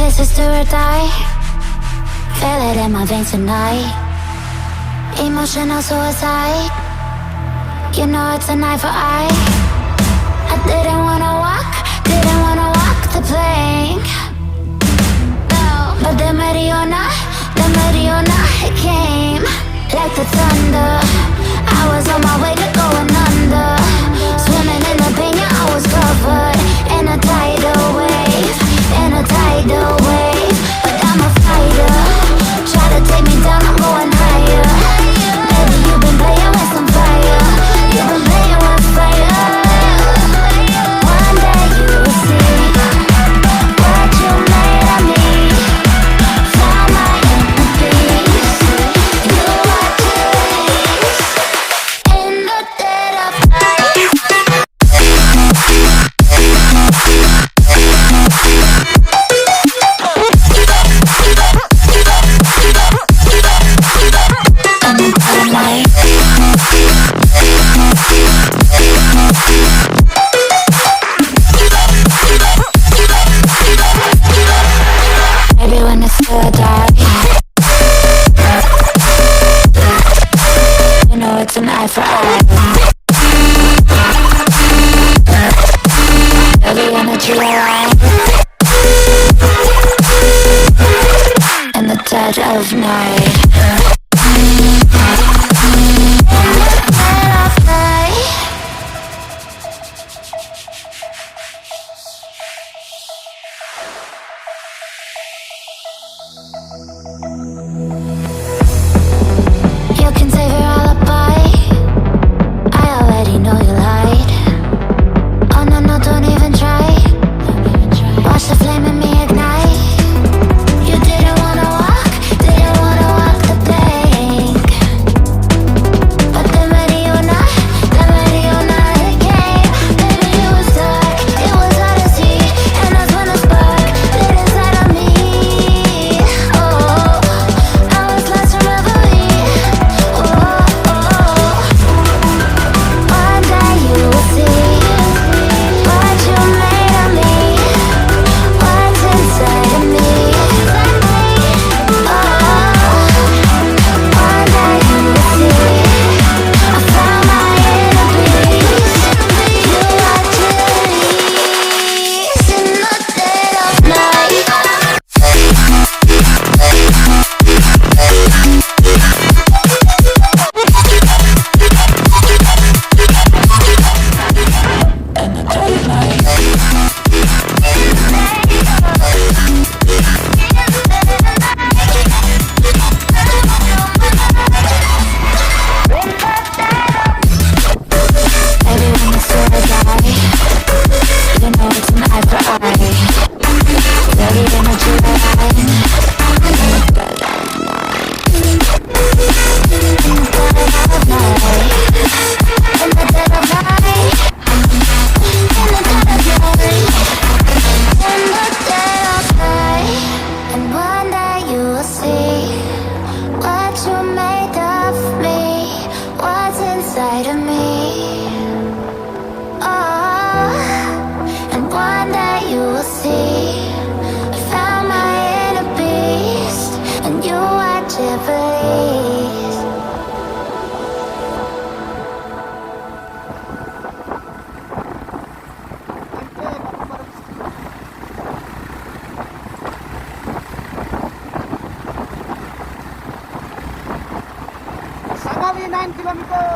This is do or die. Feel it in my veins tonight. Emotional suicide. You know it's an eye for eye. I didn't wanna walk the plank. No, but the Mariona, it came like the thunder. I was on my way to going under. Swimming in the pain, yeah, I was covered in a tidal wave, in a tidal wave. But I'm a fighter. Try to take me down, I'm going higher. Baby, you've been playing with some fire. You've been playing with fire. One day you will see what you made of me. Found my inner peace. You are peace in the dead of night. Maybe when it's still dark, you know it's an eye for eye. Maybe when it's real life, in the dead of night. You can save your alibi. I already know you lied. Oh no, no, don't even try. Watch the flame in me ignite. You didn't wanna walk the plank. But the Mariona, it came. Baby, it was dark, it was hard to see. And that's when a spark lit inside of me. Oh, I was lost in reverie. Oh, one day you will see what you made of me, what's inside of me. Oh, one day you will see I found my inner peace. You are peace in the dead of night. Maybe when the sword die, you know it's an eye for eye. Ready in a July, in the dead of night. In the dead of night. In the dead of night. In the dead of night. In the dead of night. And one day you will see what you made of me, what's inside of me. Oh, and one day you will see I found my inner beast, and you are Jubilees. Samawi 9 kilometer.